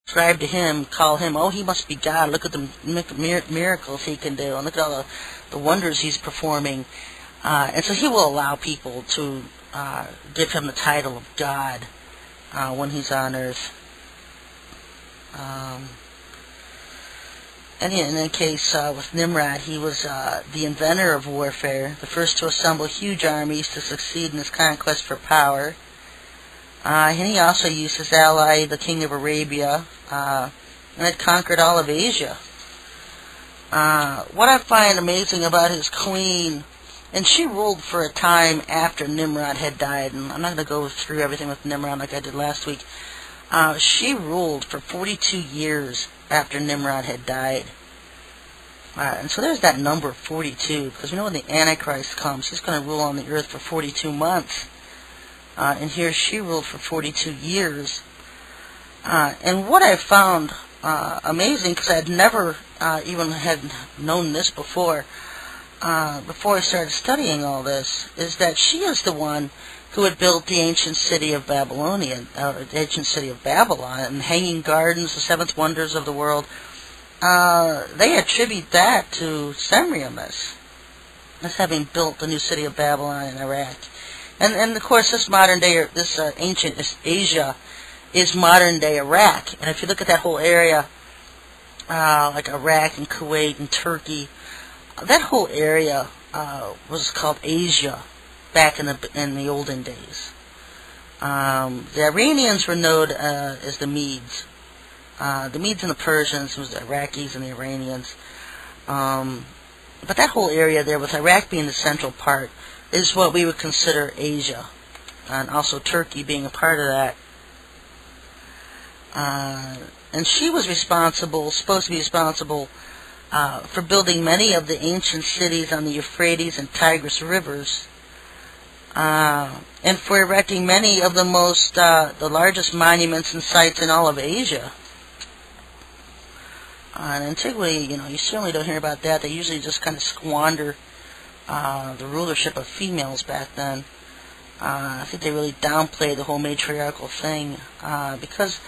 ascribe to him, call him, oh, he must be God. Look at the miracles he can do, and look at all the wonders he's performing. And so he will allow people to give him the title of God when he's on earth. And in that case, with Nimrod, he was the inventor of warfare, the first to assemble huge armies to succeed in his conquest for power. And he also used his ally, the king of Arabia, and had conquered all of Asia. What I find amazing about his queen, and she ruled for a time after Nimrod had died, and I'm not going to go through everything with Nimrod like I did last week. She ruled for 42 years after Nimrod had died. And so there's that number 42, because we know when the Antichrist comes, he's going to rule on the earth for 42 months. And here she ruled for 42 years. And what I found amazing, because I had never even had known this before I started studying all this, is that she is the one who had built the ancient city of Babylon, and Hanging Gardens, the seventh wonders of the world. They attribute that to Semiramis as having built the new city of Babylon in Iraq. And of course, this modern day, this ancient Asia is modern day Iraq. And if you look at that whole area, like Iraq and Kuwait and Turkey, that whole area was called Asia back in the olden days. The Iranians were known as the Medes. The Medes and the Persians was the Iraqis and the Iranians. But that whole area there, with Iraq being the central part, is what we would consider Asia, and also Turkey being a part of that. And she was supposed to be responsible for building many of the ancient cities on the Euphrates and Tigris rivers, and for erecting many of the largest monuments and sites in all of Asia. In antiquity, you certainly don't hear about that. They usually just kind of squander the rulership of females back then. I think they really downplay the whole matriarchal thing, because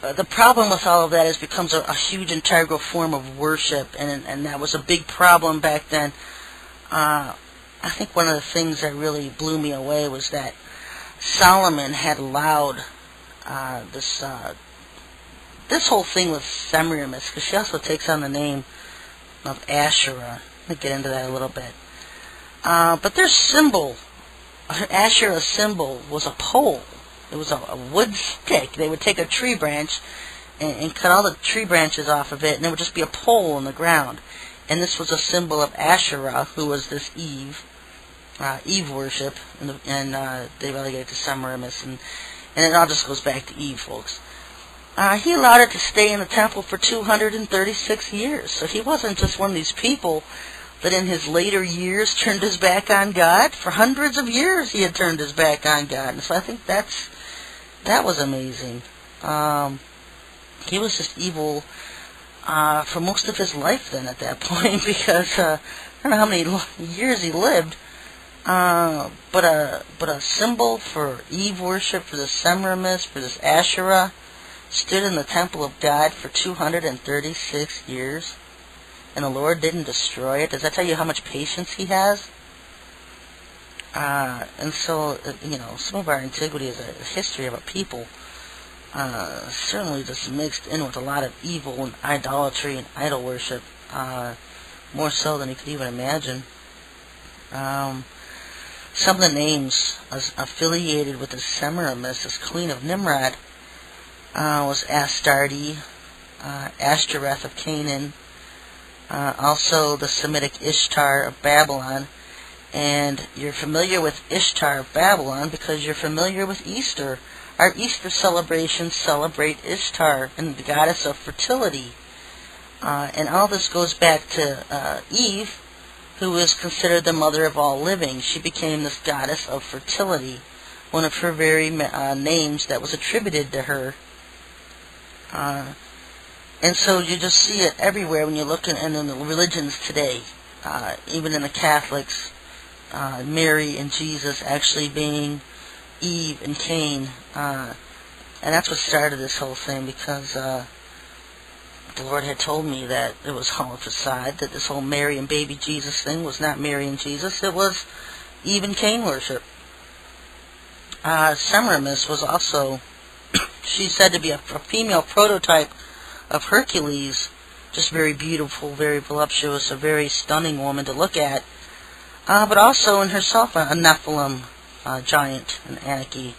the problem with all of that is it becomes a huge integral form of worship, and that was a big problem back then. I think one of the things that really blew me away was that Solomon had allowed this whole thing with Semiramis, because she also takes on the name of Asherah. I'll get into that a little bit. But their symbol, Asherah's symbol, was a pole. It was a wood stick. They would take a tree branch and cut all the tree branches off of it, and it would just be a pole in the ground. And this was a symbol of Asherah, who was this Eve worship, and they relegated to Semiramis, and it all just goes back to Eve, folks. He allowed it to stay in the temple for 236 years. So he wasn't just one of these people that in his later years turned his back on God. For hundreds of years he had turned his back on God. And so I think that was amazing. He was just evil for most of his life then at that point, because I don't know how many years he lived. But a symbol for Eve worship, for the Semiramis, for this Asherah, stood in the temple of God for 236 years, and the Lord didn't destroy it. Does that tell you how much patience he has? And so, some of our antiquity is a history of a people certainly just mixed in with a lot of evil and idolatry and idol worship, more so than you could even imagine. Some of the names affiliated with the Semiramis, this queen of Nimrod, was Astarte, Ashtoreth of Canaan, also the Semitic Ishtar of Babylon. And you're familiar with Ishtar of Babylon because you're familiar with Easter. Our Easter celebrations celebrate Ishtar, and the goddess of fertility. And all this goes back to Eve, who is considered the mother of all living. She became this goddess of fertility, one of her very names that was attributed to her. And so you just see it everywhere when you look in the religions today, even in the Catholics, Mary and Jesus actually being Eve and Cain. And that's what started this whole thing, because the Lord had told me that it was all a facade, that this whole Mary and baby Jesus thing was not Mary and Jesus, it was Eve and Cain worship. Semiramis was also, she's said to be a female prototype of Hercules, just very beautiful, very voluptuous, a very stunning woman to look at, but also in herself a Nephilim giant, an Anarchy.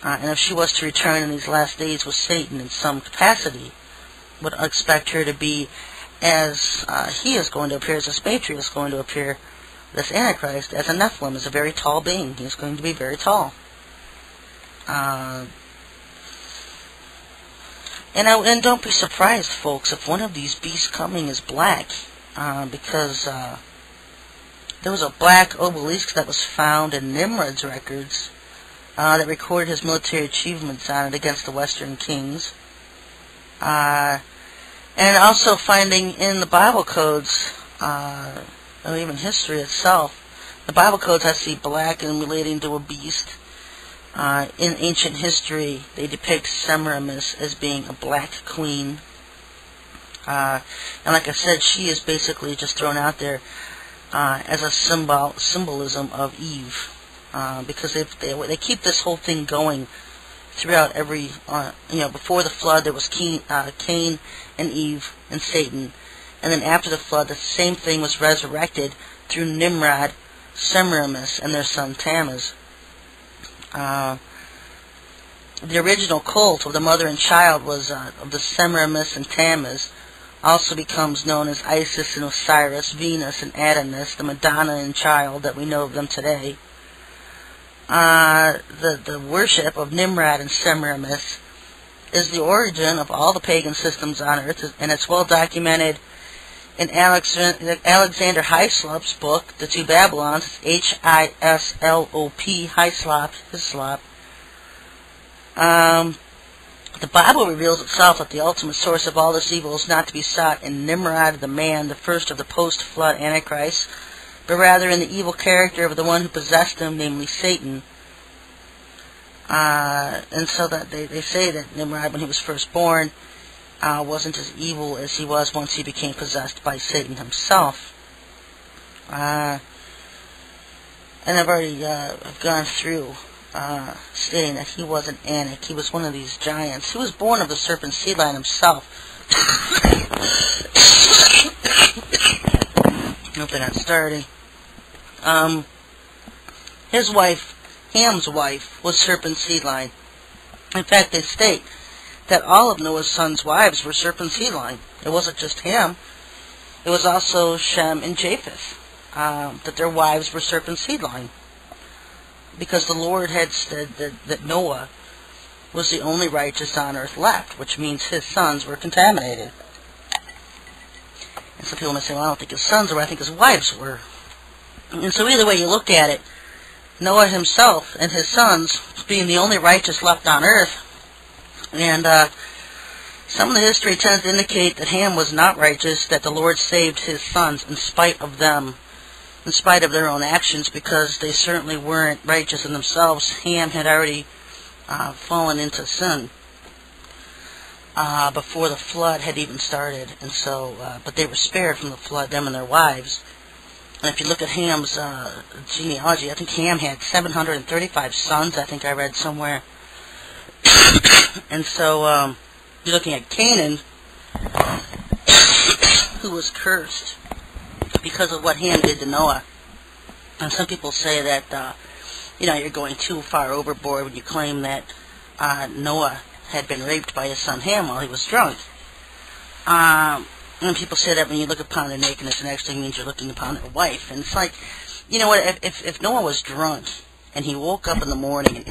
And if she was to return in these last days with Satan in some capacity, would expect her to be as he is going to appear, as this Patriot is going to appear, this Antichrist, as a Nephilim, as a very tall being. He is going to be very tall. And don't be surprised, folks, if one of these beasts coming is black, because there was a black obelisk that was found in Nimrod's records that recorded his military achievements on it against the Western kings. And also finding in the Bible codes, or even history itself, the Bible codes I see black and relating to a beast. In ancient history, they depict Semiramis as being a black queen. And like I said, she is basically just thrown out there as a symbolism of Eve. Because they keep this whole thing going throughout every, before the flood there was Cain and Eve and Satan. And then after the flood, the same thing was resurrected through Nimrod, Semiramis, and their son Tammuz. The original cult of the mother and child was of the Semiramis and Tammuz. Also becomes known as Isis and Osiris, Venus and Adonis, the Madonna and child that we know of them today. The worship of Nimrod and Semiramis is the origin of all the pagan systems on earth, and it's well documented in Alexander Hyslop's book, The Two Babylons, Hislop, Hyslop. The Bible reveals itself that the ultimate source of all this evil is not to be sought in Nimrod, the man, the first of the post-flood Antichrist, but rather in the evil character of the one who possessed him, namely Satan. And so that they say that Nimrod, when he was first born, wasn't as evil as he was once he became possessed by Satan himself. And I've already gone through stating that he was an Anak. He was one of these giants. He was born of the serpent seed line himself. Hope they're not starting. His wife, Ham's wife, was serpent seed line. In fact, they state that all of Noah's sons' wives were serpent seed line. It wasn't just Ham. It was also Shem and Japheth, that their wives were serpent seed line. Because the Lord had said that Noah was the only righteous on earth left, which means his sons were contaminated. And some people may say, well, I don't think his sons were, I think his wives were. And so either way you look at it, Noah himself and his sons being the only righteous left on earth, and some of the history tends to indicate that Ham was not righteous, that the Lord saved his sons in spite of them, in spite of their own actions, because they certainly weren't righteous in themselves. Ham had already fallen into sin before the flood had even started, and so, but they were spared from the flood, them and their wives. And if you look at Ham's genealogy, I think Ham had 735 sons, I think I read somewhere. And so, you're looking at Canaan, who was cursed because of what Ham did to Noah. And some people say that, you're going too far overboard when you claim that Noah had been raped by his son Ham while he was drunk. And people say that when you look upon their nakedness, it actually means you're looking upon their wife. And it's like, you know what, if Noah was drunk, and he woke up in the morning, and